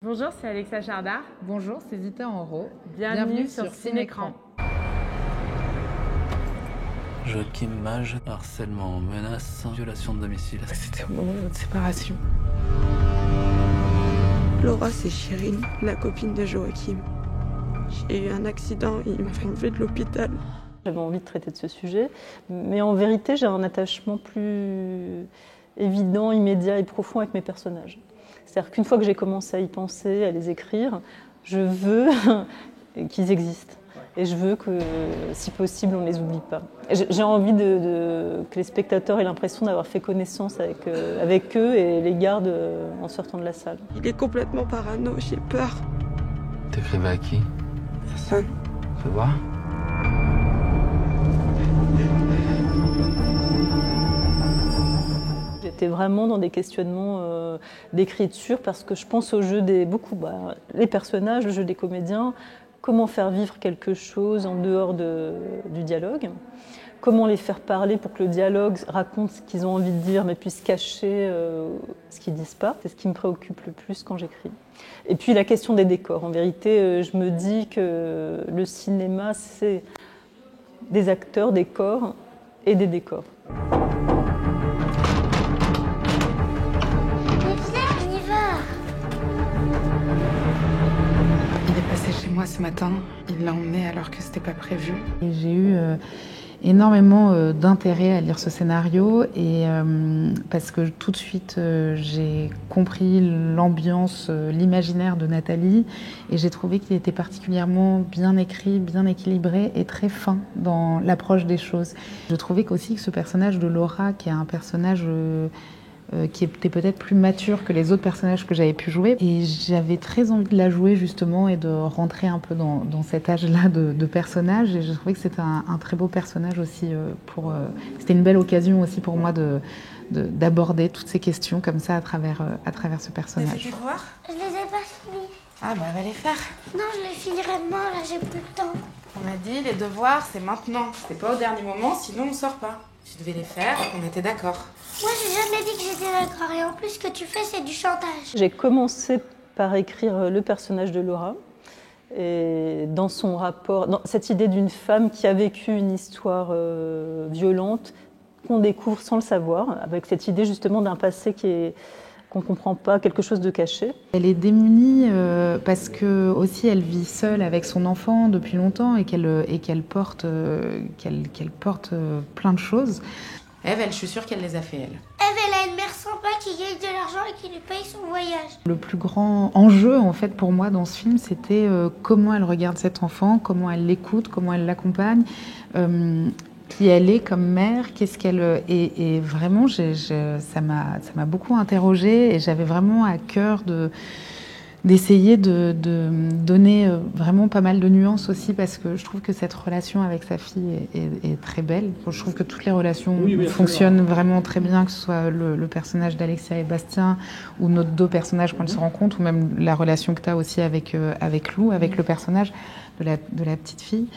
Bonjour, c'est Alexa Chardard. Bonjour, c'est Zita Enro. Bienvenue sur Cinécran. Joachim Mage, harcèlement, menace, violation de domicile. C'était au moment de notre séparation. Laura, c'est Chirine, la copine de Joachim. J'ai eu un accident et il m'a fait enlever de l'hôpital. J'avais envie de traiter de ce sujet, mais en vérité, j'ai un attachement plus évident, immédiat et profond avec mes personnages. C'est-à-dire qu'une fois que j'ai commencé à y penser, à les écrire, je veux qu'ils existent. Et je veux que, si possible, on ne les oublie pas. J'ai envie que les spectateurs aient l'impression d'avoir fait connaissance avec eux et les gardent en sortant de la salle. Il est complètement parano, j'ai peur. T'écrivais à qui? Personne. Fais voir. J'étais vraiment dans des questionnements d'écriture parce que je pense au jeu les personnages, le jeu des comédiens, comment faire vivre quelque chose en dehors du dialogue, comment les faire parler pour que le dialogue raconte ce qu'ils ont envie de dire mais puisse cacher ce qu'ils ne disent pas. C'est ce qui me préoccupe le plus quand j'écris. Et puis la question des décors. En vérité, je me dis que le cinéma, c'est des acteurs, des corps et des décors. Il est passé chez moi ce matin, il l'a emmené alors que c'était pas prévu. Et j'ai eu énormément d'intérêt à lire ce scénario et parce que tout de suite j'ai compris l'ambiance, l'imaginaire de Nathalie et j'ai trouvé qu'il était particulièrement bien écrit, bien équilibré et très fin dans l'approche des choses. Je trouvais aussi que ce personnage de Laura, qui est un personnage qui était peut-être plus mature que les autres personnages que j'avais pu jouer. Et j'avais très envie de la jouer justement et de rentrer un peu dans cet âge-là de personnage. Et je trouvais que c'était un très beau personnage aussi. C'était une belle occasion aussi pour moi d'aborder toutes ces questions comme ça à travers ce personnage. T'as fait tes devoirs? Je les ai pas finis. Ah bah va les faire. Non, je les finirai demain, là j'ai plus le temps. On m'a dit les devoirs c'est maintenant. C'est pas au dernier moment, sinon on sort pas. Tu devais les faire, on était d'accord. Moi j'ai jamais dit que j'étais d'accord et en plus ce que tu fais c'est du chantage. J'ai commencé par écrire le personnage de Laura et dans son rapport, dans cette idée d'une femme qui a vécu une histoire violente qu'on découvre sans le savoir, avec cette idée justement d'un passé qu'on ne comprend pas, quelque chose de caché. Elle est démunie parce que aussi elle vit seule avec son enfant depuis longtemps et qu'elle porte plein de choses. Eve, je suis sûre qu'elle les a fait elle. Eve, elle a une mère sympa qui gagne de l'argent et qui lui paye son voyage. Le plus grand enjeu en fait pour moi dans ce film, c'était comment elle regarde cet enfant, comment elle l'écoute, comment elle l'accompagne. Qui elle est comme mère, qu'est-ce qu'elle et vraiment ça m'a beaucoup interrogée et j'avais vraiment à cœur d'essayer de donner vraiment pas mal de nuances aussi parce que je trouve que cette relation avec sa fille est très belle. Je trouve que toutes les relations fonctionnent vraiment très bien, que ce soit le personnage d'Alexia et Bastien ou nos deux personnages quand ils se rencontrent ou même la relation que tu as aussi avec Lou, avec le personnage de la petite fille.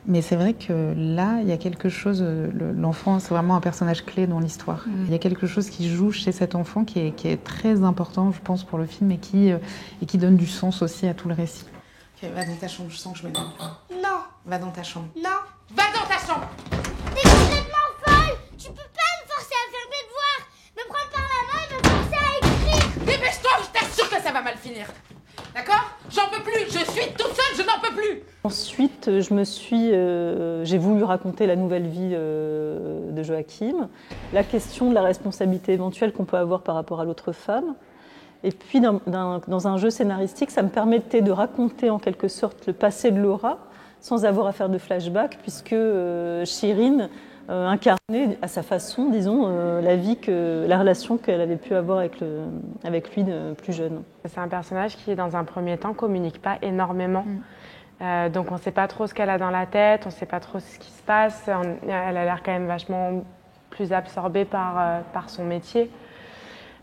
Mais c'est vrai que là, il y a quelque chose, l'enfant, c'est vraiment un personnage clé dans l'histoire. Il y a quelque chose qui joue chez cet enfant qui est très important, je pense, pour le film et qui donne du sens aussi à tout le récit. Ok, va dans ta chambre, je sens que je m'énerve. Non. Va dans ta chambre. Non. Va dans ta chambre! T'es complètement folle. Tu peux pas me forcer à faire mes devoirs. Me prendre par la main et me forcer à écrire. Dépêche-toi, je t'assure que ça va mal finir. D'accord? J'en peux plus, je suis toute seule, je n'en peux plus! Ensuite, j'ai voulu raconter la nouvelle vie de Joachim, la question de la responsabilité éventuelle qu'on peut avoir par rapport à l'autre femme. Et puis, dans un jeu scénaristique, ça me permettait de raconter en quelque sorte le passé de Laura, sans avoir à faire de flashback, puisque Chirine incarnait à sa façon, disons, la relation qu'elle avait pu avoir avec lui plus jeune. C'est un personnage qui, dans un premier temps, communique pas énormément. Donc on ne sait pas trop ce qu'elle a dans la tête, on ne sait pas trop ce qui se passe. Elle a l'air quand même vachement plus absorbée par son métier.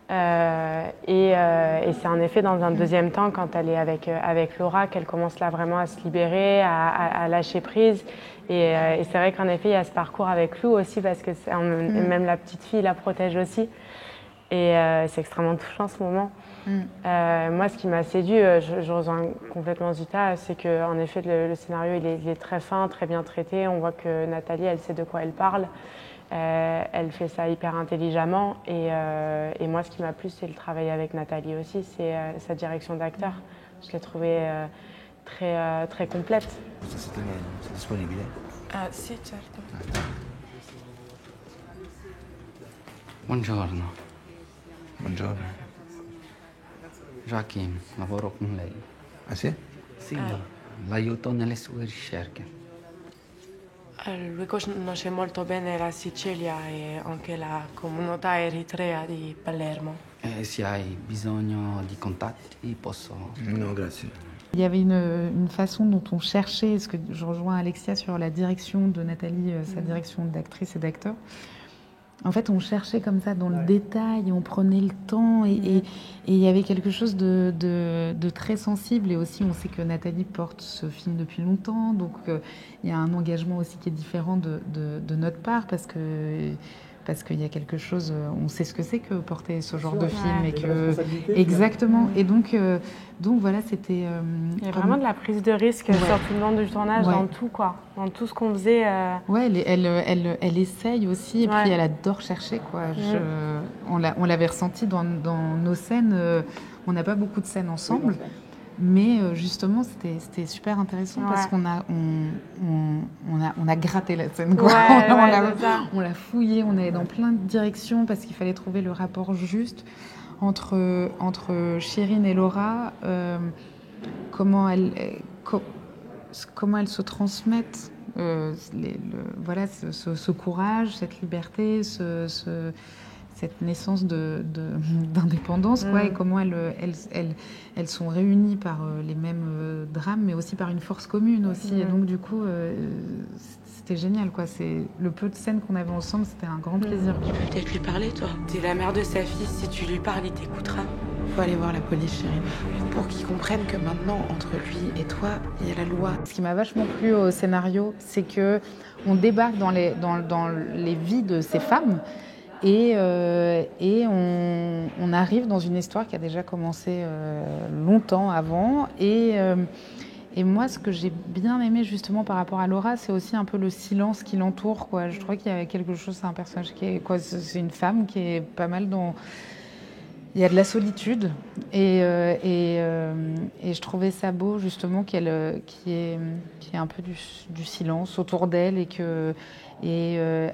Et c'est en effet dans un deuxième temps, quand elle est avec Laura, qu'elle commence là vraiment à se libérer, à lâcher prise. Et c'est vrai qu'en effet, il y a ce parcours avec Lou aussi, parce que même la petite fille la protège aussi. Et c'est extrêmement touchant ce moment. Moi, ce qui m'a séduit, je rejoins complètement Zita, c'est qu'en effet, le scénario il est très fin, très bien traité. On voit que Nathalie, elle sait de quoi elle parle. Elle fait ça hyper intelligemment. Et moi, ce qui m'a plu, c'est le travail avec Nathalie aussi, c'est sa direction d'acteur. Je l'ai trouvée très complète. Sei disponibile? Ah, sì, certo. Buongiorno. Buongiorno. Joachim, lavoro con lei. Ah sì? Sì, l'aiuto nelle sue ricerche. Lui conosce molto bene la Sicilia e anche la comunità eritrea di Palermo. Se hai bisogno di contatti, posso... No, grazie. Il y avait une façon dont on cherchait, parce que je rejoins Alexia sur la direction de Nathalie, sa direction d'actrice et d'acteur. En fait, on cherchait comme ça dans le détail, on prenait le temps et il y avait quelque chose de très sensible. Et aussi, on sait que Nathalie porte ce film depuis longtemps, donc il y a un engagement aussi qui est différent de notre part parce qu'il y a quelque chose, on sait ce que c'est que porter ce genre de film et que exactement. Et donc voilà, c'était. Il y a vraiment de la prise de risque sur tout le long du tournage, dans tout quoi, dans tout ce qu'on faisait. Ouais, elle essaye aussi et puis elle adore chercher quoi. On l'avait ressenti dans nos scènes. On n'a pas beaucoup de scènes ensemble. Mais justement, c'était super intéressant parce qu'on a gratté la scène. Quoi. On l'a fouillé, on est dans plein de directions parce qu'il fallait trouver le rapport juste entre Chirine et Laura, comment elles se transmettent voilà, ce courage, cette liberté, cette naissance d'indépendance, quoi, et comment elles sont réunies par les mêmes drames, mais aussi par une force commune aussi. Et donc, du coup, c'était génial, quoi. Le peu de scènes qu'on avait ensemble, c'était un grand plaisir. Tu peux peut-être lui parler, toi. T'es la mère de sa fille, si tu lui parles, il t'écoutera. Faut aller voir la police, Chérine, pour qu'ils comprennent que maintenant, entre lui et toi, il y a la loi. Ce qui m'a vachement plu au scénario, c'est que on débarque dans les vies de ces femmes. Et on arrive dans une histoire qui a déjà commencé longtemps avant. Et moi, ce que j'ai bien aimé justement par rapport à Laura, c'est aussi un peu le silence qui l'entoure, quoi. Je trouvais qu'il y avait quelque chose, c'est un personnage qui est, quoi, c'est une femme qui est pas mal dans... Il y a de la solitude et je trouvais ça beau justement qu'il y ait un peu du silence autour d'elle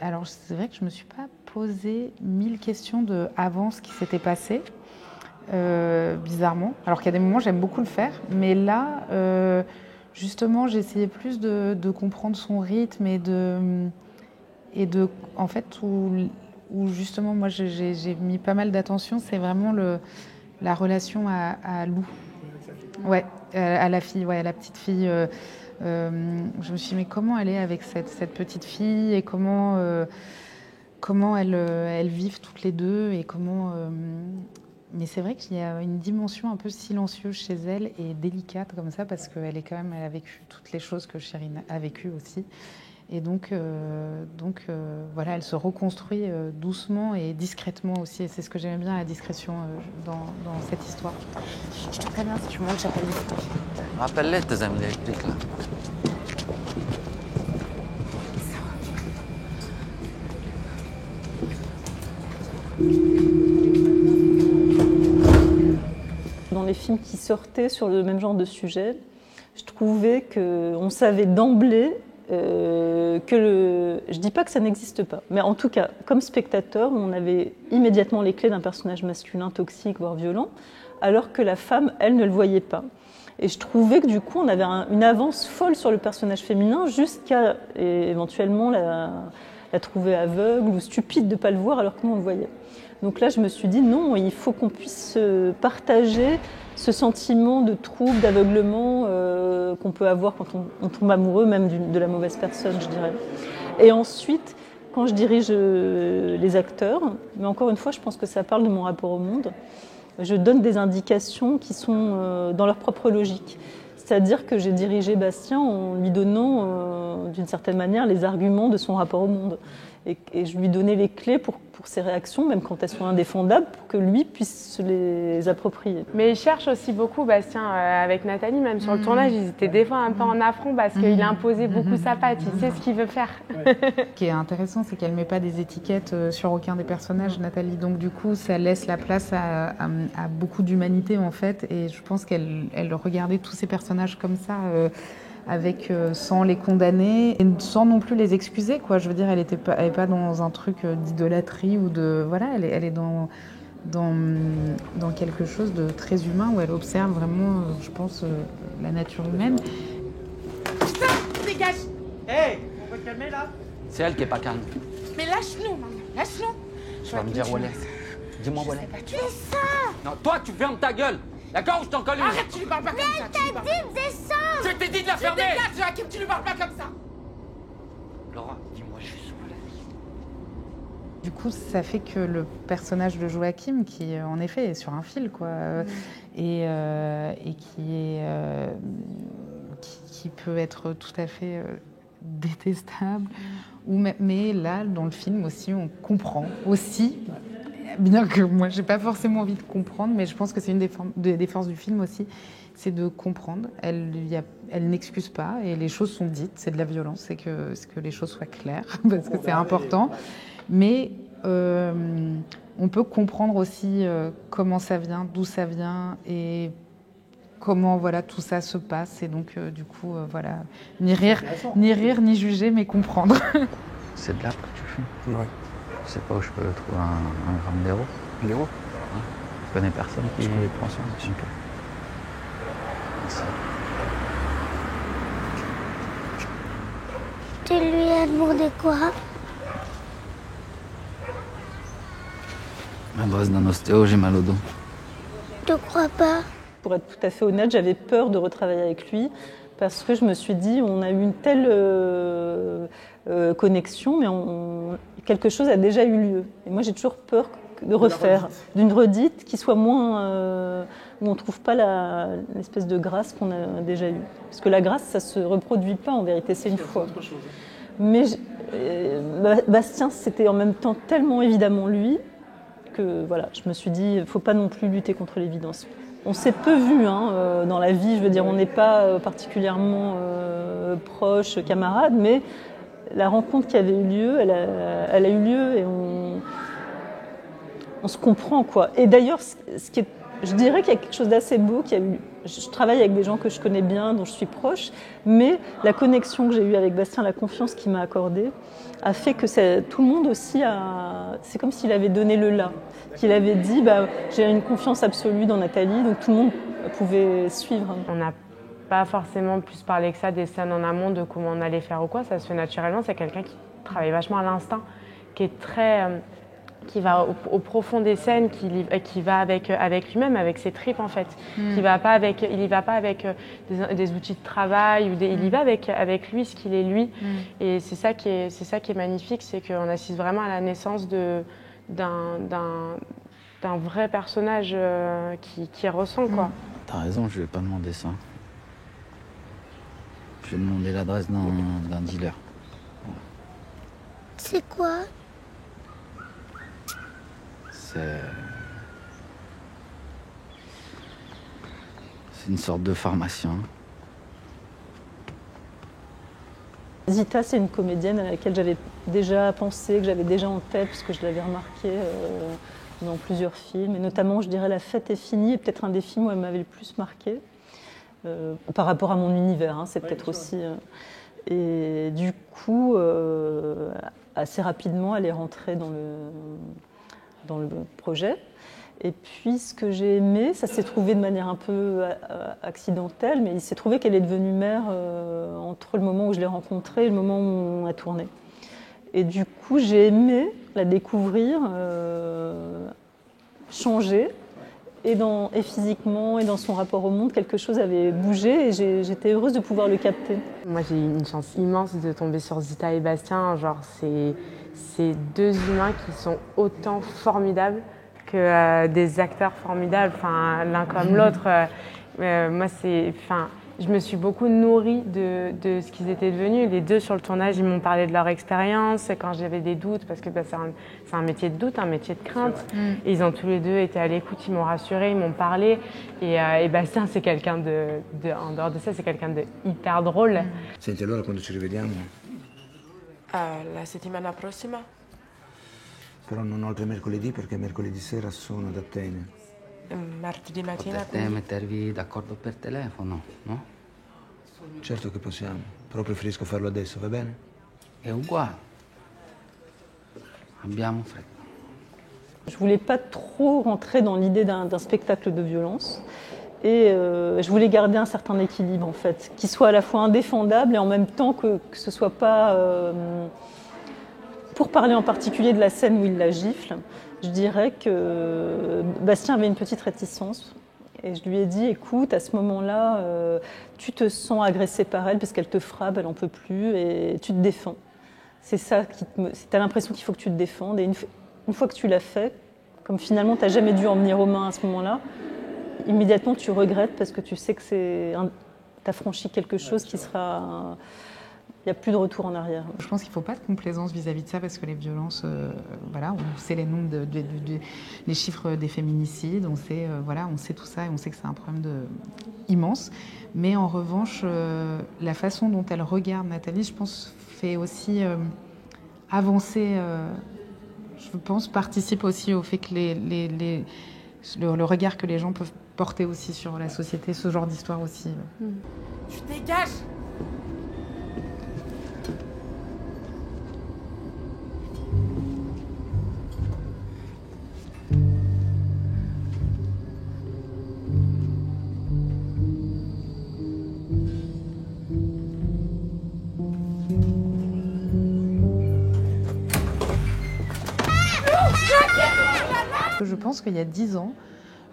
alors c'est vrai que je me suis pas posé 1000 questions avant ce qui s'était passé bizarrement, alors qu'il y a des moments j'aime beaucoup le faire, mais là justement j'essayais plus de comprendre son rythme et de en fait où justement moi j'ai mis pas mal d'attention, c'est vraiment la relation à Lou, à la fille, à la petite fille. Je me suis dit mais comment elle est avec cette petite fille et comment elles vivent toutes les deux et comment. Mais c'est vrai qu'il y a une dimension un peu silencieuse chez elle et délicate comme ça parce qu'elle a vécu toutes les choses que Chérine a vécues aussi. Et donc voilà, elle se reconstruit doucement et discrètement aussi. Et c'est ce que j'aime bien, la discrétion dans cette histoire. Je te préviens, si tu montes, j'appelle les flics. Rappelle-les tes amis électriques, là. Dans les films qui sortaient sur le même genre de sujet, je trouvais qu'on savait d'emblée je dis pas que ça n'existe pas, mais en tout cas, comme spectateur, on avait immédiatement les clés d'un personnage masculin toxique, voire violent, alors que la femme, elle, ne le voyait pas. Et je trouvais que du coup, on avait une avance folle sur le personnage féminin jusqu'à éventuellement la trouver aveugle ou stupide de ne pas le voir alors que nous, on le voyait. Donc là, je me suis dit non, il faut qu'on puisse partager ce sentiment de trouble, d'aveuglement qu'on peut avoir quand on tombe amoureux, même de la mauvaise personne, je dirais. Et ensuite, quand je dirige les acteurs, mais encore une fois, je pense que ça parle de mon rapport au monde, je donne des indications qui sont dans leur propre logique. C'est-à-dire que j'ai dirigé Bastien en lui donnant, d'une certaine manière, les arguments de son rapport au monde. Et je lui donnais les clés pour ses réactions, même quand elles sont indéfendables, pour que lui puisse se les approprier. Mais il cherche aussi beaucoup, Bastien, avec Nathalie, même sur le tournage, ils étaient des fois un peu en affront parce qu'il imposait beaucoup sa patte, il sait ce qu'il veut faire. Ce qui est intéressant, c'est qu'elle ne met pas des étiquettes sur aucun des personnages, Nathalie. Donc du coup, ça laisse la place à beaucoup d'humanité, en fait. Et je pense qu'elle regardait tous ces personnages comme ça, sans les condamner et sans non plus les excuser, quoi. Je veux dire, elle n'est pas dans un truc d'idolâtrie ou de... Voilà, elle est dans quelque chose de très humain où elle observe vraiment, je pense, la nature humaine. Putain, dégage! Hé, on peut te calmer là? C'est elle qui est pas calme. Mais lâche-nous, maman, lâche-nous! Tu vas me dire où elle est. Dis-moi où elle est. C'est ça. Non, toi, tu fermes ta gueule. D'accord, ou je t'en colle une? Arrête, tu lui parles pas comme ça! T'as dit de descendre. Je t'ai dit de la fermer! Dégage, Joachim, tu lui parles pas comme ça! Laura, dis-moi juste où elle est. Du coup, ça fait que le personnage de Joachim, qui en effet est sur un fil, quoi, et qui peut être tout à fait détestable, mais là, dans le film aussi, on comprend aussi, bien que moi, j'ai pas forcément envie de comprendre, mais je pense que c'est une des forces du film aussi, c'est de comprendre. Elle n'excuse pas et les choses sont dites, c'est de la violence, c'est que les choses soient claires, parce que c'est important. Mais on peut comprendre aussi comment ça vient, d'où ça vient et comment tout ça se passe. Et donc, du coup, ni rire, ni juger, mais comprendre. C'est de là que tu fumes? Ouais. Je sais pas où je peux trouver un gramme d'héros. L'héros? Je connais personne qui prend ça. Super. Merci. Tu lui as demandé quoi? À base d'un ostéo, j'ai mal au dos. Je te crois pas. Pour être tout à fait honnête, j'avais peur de retravailler avec lui parce que je me suis dit, on a eu une telle connexion, mais quelque chose a déjà eu lieu. Et moi, j'ai toujours peur de refaire, d'une redite qui soit moins... où on ne trouve pas l'espèce de grâce qu'on a déjà eue. Parce que la grâce, ça ne se reproduit pas en vérité, c'est une fois. Mais Bastien, c'était en même temps tellement évidemment lui que je me suis dit, il ne faut pas non plus lutter contre l'évidence. On s'est peu vus dans la vie, je veux dire, on n'est pas particulièrement proches, camarades, mais la rencontre qui avait eu lieu, elle a eu lieu et on se comprend, quoi. Et d'ailleurs, je dirais qu'il y a quelque chose d'assez beau qui a eu. Je travaille avec des gens que je connais bien, dont je suis proche, mais la connexion que j'ai eue avec Bastien, la confiance qu'il m'a accordée, a fait que tout le monde aussi c'est comme s'il avait donné le là, qu'il avait dit j'ai une confiance absolue dans Nathalie, donc tout le monde pouvait suivre. On n'a pas forcément plus parlé que ça des scènes en amont de comment on allait faire ou quoi, ça se fait naturellement. C'est quelqu'un qui travaille vachement à l'instinct, qui est très... qui va au profond des scènes, qui va avec lui-même, avec ses tripes en fait. Il n'y va pas avec des outils de travail, il y va avec lui, ce qu'il est lui. Et c'est ça qui est magnifique, c'est qu'on assiste vraiment à la naissance d'un vrai personnage qui ressent, quoi. T'as raison, je vais pas demander ça. Je vais demander l'adresse d'un dealer. C'est quoi? C'est une sorte de pharmacien. Zita, c'est une comédienne à laquelle j'avais déjà pensé, que j'avais déjà en tête, parce que je l'avais remarqué dans plusieurs films. Et notamment, je dirais, La Fête est finie, est peut-être un des films où elle m'avait le plus marqué, par rapport à mon univers, c'est peut-être aussi... Et du coup, assez rapidement, elle est rentrée dans le projet. Et puis, ce que j'ai aimé, ça s'est trouvé de manière un peu accidentelle, mais il s'est trouvé qu'elle est devenue mère entre le moment où je l'ai rencontrée et le moment où on a tourné. Et du coup, j'ai aimé la découvrir, changer, et physiquement et dans son rapport au monde, quelque chose avait bougé et j'étais heureuse de pouvoir le capter. Moi, j'ai eu une chance immense de tomber sur Zita et Bastien. Genre, c'est deux humains qui sont autant formidables que des acteurs formidables, l'un comme l'autre. Moi, je me suis beaucoup nourrie de ce qu'ils étaient devenus. Les deux sur le tournage, ils m'ont parlé de leur expérience quand j'avais des doutes, parce que c'est un métier de doute, un métier de crainte. Et ils ont tous les deux été à l'écoute, ils m'ont rassurée, ils m'ont parlé. Et Bastien, c'est quelqu'un en dehors de ça, c'est quelqu'un de hyper drôle. Senti, allora quando ci rivediamo? La settimana prossima? Però non oltre mercoledì perché mercoledì sera sono ad Atene. Martedì mattina, Potete quindi? mettervi d'accordo per telefono, no? Certo che possiamo, però preferisco farlo adesso, va bene? È uguale. Abbiamo fretta. Je voulais pas trop rentrer dans l'idée d'un spectacle de violence. Et je voulais garder un certain équilibre, en fait, qui soit à la fois indéfendable et en même temps que ce soit pas... Pour parler en particulier de la scène où il la gifle, je dirais que Bastien avait une petite réticence. Et je lui ai dit, écoute, à ce moment-là, tu te sens agressé par elle parce qu'elle te frappe, elle n'en peut plus, et tu te défends. C'est ça qui tu as l'impression qu'il faut que tu te défendes. Et une fois que tu l'as fait, comme finalement tu n'as jamais dû en venir aux mains à ce moment-là, immédiatement tu regrettes parce que tu sais que tu as franchi quelque chose qui sera... Il n'y a plus de retour en arrière. Je pense qu'il ne faut pas de complaisance vis-à-vis de ça parce que les violences, voilà, on sait les nombres, les chiffres des féminicides, on sait tout ça et on sait que c'est un problème immense. Mais en revanche, la façon dont elle regarde Nathalie, je pense, fait aussi avancer, je pense, participe aussi au fait que le regard que les gens peuvent porter aussi sur la société, ce genre d'histoire aussi. Tu dégages! Je pense qu'il y a 10 ans,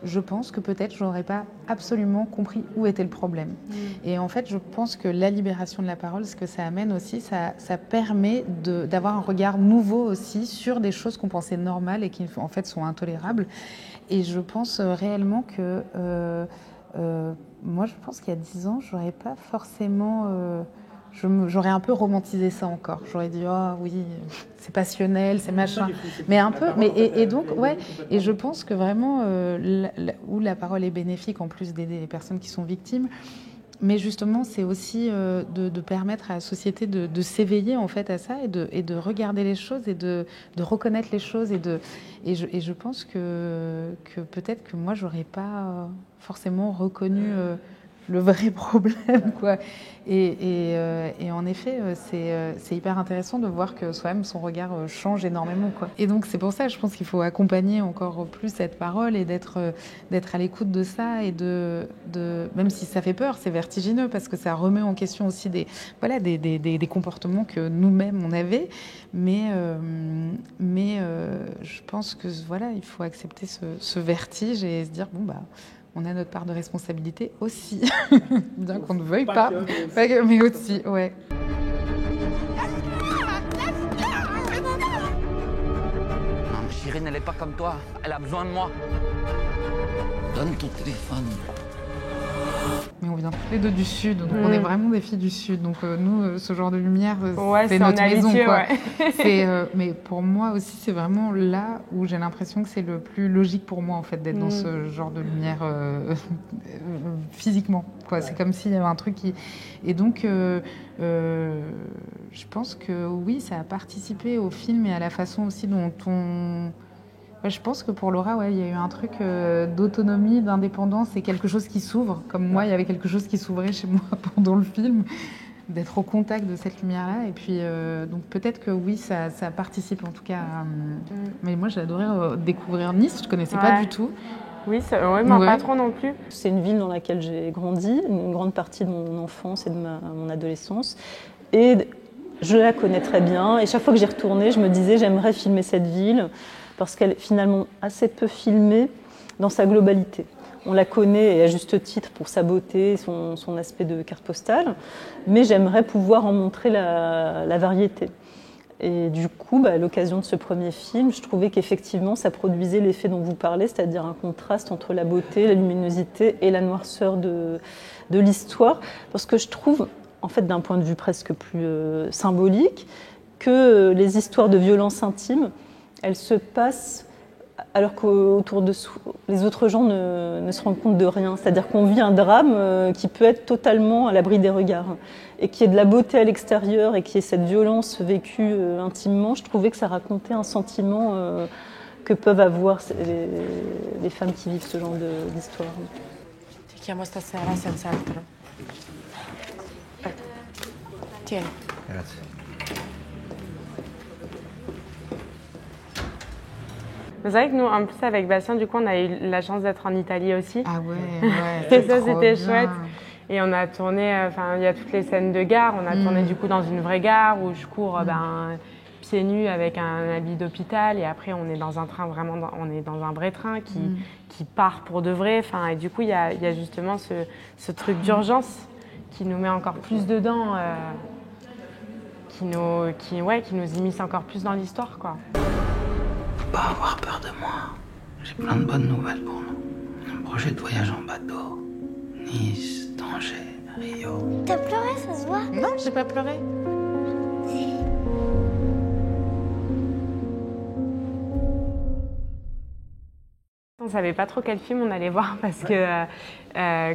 je pense que peut-être je n'aurais pas absolument compris où était le problème. Et en fait, je pense que la libération de la parole, ce que ça amène aussi, ça permet d'avoir un regard nouveau aussi sur des choses qu'on pensait normales et qui en fait sont intolérables. Et je pense réellement que moi, je pense qu'il y a 10 ans, j'aurais pas forcément... J'aurais un peu romantisé ça encore. J'aurais dit, oh oui, c'est passionnel, c'est machin. Mais un peu, et donc, ouais. Et je pense que vraiment, où la parole est bénéfique, en plus d'aider les personnes qui sont victimes, mais justement, c'est aussi de permettre à la société de s'éveiller en fait à ça et de regarder les choses et de reconnaître les choses. Et je pense que peut-être que moi, j'aurais pas forcément reconnu... le vrai problème, quoi. Et en effet, c'est hyper intéressant de voir que soi-même, son regard change énormément, quoi. Et donc, c'est pour ça, je pense qu'il faut accompagner encore plus cette parole et d'être à l'écoute de ça et même si ça fait peur, c'est vertigineux parce que ça remet en question aussi des comportements que nous-mêmes on avait. Mais je pense que voilà, il faut accepter ce vertige et se dire bon bah. On a notre part de responsabilité aussi, bien qu'on ne veuille pas, mais aussi, ouais. Non, Chirine, elle n'est pas comme toi. Elle a besoin de moi. Donne ton téléphone. Mais on vient tous les deux du Sud, donc on est vraiment des filles du Sud. Donc nous, ce genre de lumière, c'est notre maison, quoi. Mais pour moi aussi, c'est vraiment là où j'ai l'impression que c'est le plus logique pour moi, en fait, d'être dans ce genre de lumière physiquement, quoi. C'est comme s'il y avait un truc qui... Et donc, je pense que oui, ça a participé au film et à la façon aussi dont on... Ouais, je pense que pour Laura, il y a eu un truc d'autonomie, d'indépendance et quelque chose qui s'ouvre. Comme moi, il y avait quelque chose qui s'ouvrait chez moi pendant le film, d'être au contact de cette lumière-là. Et puis, donc peut-être que oui, ça participe en tout cas. Mais moi, j'ai adoré découvrir Nice, je ne connaissais pas du tout. Oui, pas trop non plus. C'est une ville dans laquelle j'ai grandi, une grande partie de mon enfance et de mon adolescence. Et je la connais très bien. Et chaque fois que j'y retournais, je me disais, j'aimerais filmer cette ville. Parce qu'elle est finalement assez peu filmée dans sa globalité. On la connaît, et à juste titre, pour sa beauté, son aspect de carte postale, mais j'aimerais pouvoir en montrer la variété. Et du coup, à l'occasion de ce premier film, je trouvais qu'effectivement, ça produisait l'effet dont vous parlez, c'est-à-dire un contraste entre la beauté, la luminosité et la noirceur de l'histoire. Parce que je trouve, en fait, d'un point de vue presque plus symbolique, que les histoires de violence intime, elles se passent alors qu'autour de les autres gens ne se rendent compte de rien. C'est-à-dire qu'on vit un drame qui peut être totalement à l'abri des regards. Et qui est de la beauté à l'extérieur et qui est cette violence vécue intimement, je trouvais que ça racontait un sentiment que peuvent avoir les femmes qui vivent ce genre d'histoire. Ti chiamo stasera senz'altro. Tieni. Grazie. C'est vrai que nous, en plus avec Bastien, du coup, on a eu la chance d'être en Italie aussi. Ah ouais. Et ça, c'était chouette. Et on a tourné, il y a toutes les scènes de gare. On a tourné du coup dans une vraie gare où je cours pieds nus avec un habit d'hôpital. Et après, on est dans un train on est dans un vrai train qui part pour de vrai. Et du coup, il y a justement ce truc d'urgence qui nous met encore plus dedans, qui nous immisce encore plus dans l'histoire, quoi. Faut pas avoir peur de moi. J'ai plein de bonnes nouvelles pour nous. Un projet de voyage en bateau. Nice, Tanger, Rio. T'as pleuré, ça se voit? Non, j'ai pas pleuré. On savait pas trop quel film on allait voir parce que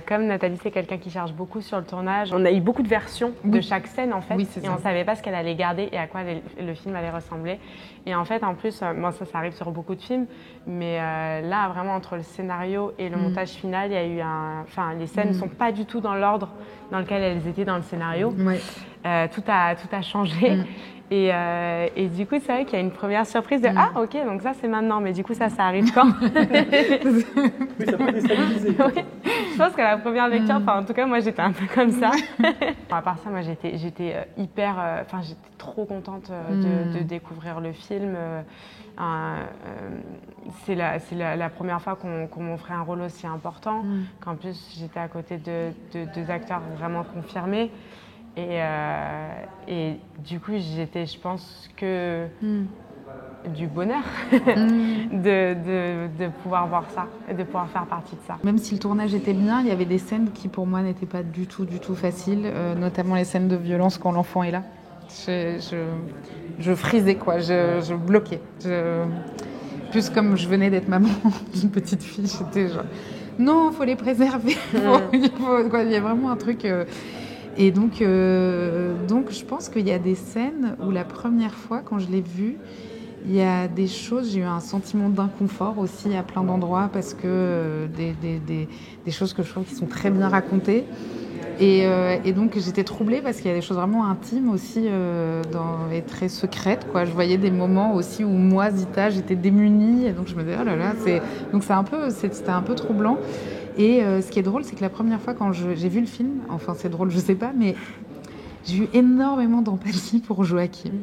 comme Nathalie c'est quelqu'un qui cherche beaucoup sur le tournage, on a eu beaucoup de versions de chaque scène en fait, et on savait pas ce qu'elle allait garder et à quoi le film allait ressembler. Et en fait en plus, ça arrive sur beaucoup de films, mais là vraiment entre le scénario et le montage final, il y a eu les scènes ne sont pas du tout dans l'ordre dans lequel elles étaient dans le scénario. Tout a changé. Et du coup, c'est vrai qu'il y a une première surprise de ah ok, donc ça c'est maintenant, mais du coup ça arrive quand? Oui, ça peut déstabiliser. Oui. Je pense qu'à la première lecture, en tout cas moi j'étais un peu comme ça. À part ça, moi j'étais hyper, j'étais trop contente de découvrir le film. C'est la première fois qu'on m'offrait un rôle aussi important, qu'en plus j'étais à côté de deux acteurs vraiment confirmés. Et du coup, je pense que du bonheur de pouvoir voir ça et de pouvoir faire partie de ça. Même si le tournage était bien, il y avait des scènes qui pour moi n'étaient pas du tout faciles, notamment les scènes de violence quand l'enfant est là. Je frisais quoi, je bloquais. Plus comme je venais d'être maman d'une petite fille, j'étais genre non, faut les préserver. Il y a vraiment un truc. Et donc, je pense qu'il y a des scènes où la première fois, quand je l'ai vu, il y a des choses, j'ai eu un sentiment d'inconfort aussi à plein d'endroits parce que des choses que je trouve qui sont très bien racontées. Et donc, j'étais troublée parce qu'il y a des choses vraiment intimes aussi et très secrètes, quoi. Je voyais des moments aussi où moi, Zita, j'étais démunie. Et donc, je me disais, oh là là, c'était un peu troublant. Et ce qui est drôle, c'est que la première fois quand j'ai vu le film, enfin c'est drôle, je sais pas, mais j'ai eu énormément d'empathie pour Joachim.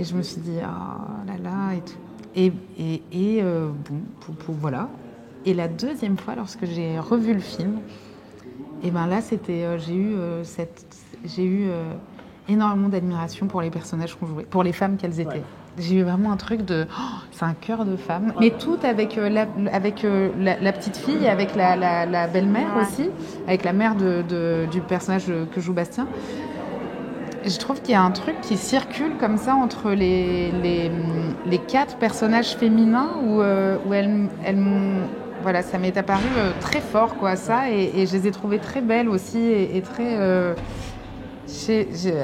Et je me suis dit, oh là là, et tout. Voilà. Et la deuxième fois, lorsque j'ai revu le film, et ben là, j'ai eu énormément d'admiration pour les personnages qu'on jouait, pour les femmes qu'elles étaient. J'ai eu vraiment un truc c'est un cœur de femme, mais tout avec la petite fille, avec la belle-mère aussi, avec la mère du personnage que joue Bastien. Je trouve qu'il y a un truc qui circule comme ça entre les 4 personnages féminins où voilà, ça m'est apparu très fort, quoi, ça, et je les ai trouvées très belles aussi et très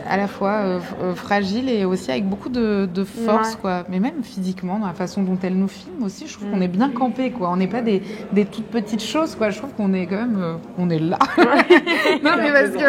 à la fois fragile et aussi avec beaucoup de force, quoi. Mais même physiquement, dans la façon dont elle nous filme aussi, je trouve qu'on est bien campé, quoi. On n'est pas des toutes petites choses, quoi. Je trouve qu'on est quand même, on est là. Non mais parce que